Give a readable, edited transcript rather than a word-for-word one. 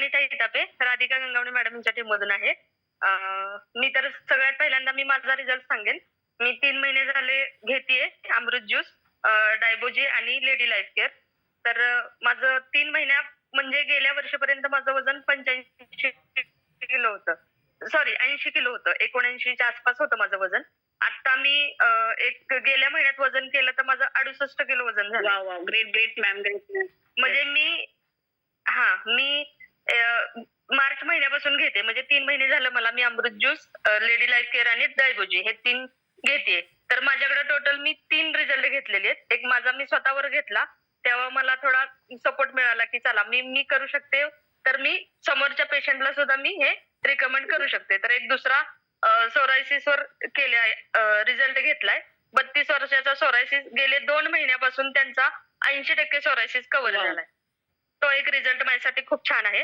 Anita इटापे, Radhika Gangawane madam यांच्या टीममधून आहे. मी तर सगळ्यात पहिल्यांदा मी माझा रिझल्ट सांगेन. मी 3 महिने झाले घेतीये अमृत ज्यूस, डायबोजी आणि लेडी लाईफ केअर. तर माझं 3 महिन्या म्हणजे गेल्या वर्षीपर्यंत माझं वजन 85 किलो होतं. सॉरी 80 किलो होतं. 79 च्या आसपास होतं माझं वजन. आता मी एक गेल्या महिन्यात वजन केलं तर माझं 68 किलो वजन झालं. Wow wow, great great ma'am, great ma'am. म्हणजे मी मार्च महिन्यापासून घेते. म्हणजे 3 महिने झालं मला मी अमृत ज्यूस, लेडी लाईफ केअर आणि डायबोजी हे 3 घेते. तर माझ्याकडे टोटल मी 3 रिझल्ट घेतलेले आहेत. एक माझा मी स्वतःवर घेतला, तेव्हा मला थोडा सपोर्ट मिळाला की चला मी करू शकते. तर मी समोरच्या पेशंटला सुद्धा मी हे रिकमेंड करू शकते. तर एक दुसरा सोरायसिस वर रिझल्ट घेतलाय. 32 वर्षाचा सोरायसिस, गेले 2 महिन्यापासून त्यांचा 80% सोरायसिस कव्हर वाव. झालाय. तो एक रिझल्ट माझ्यासाठी खूप छान आहे.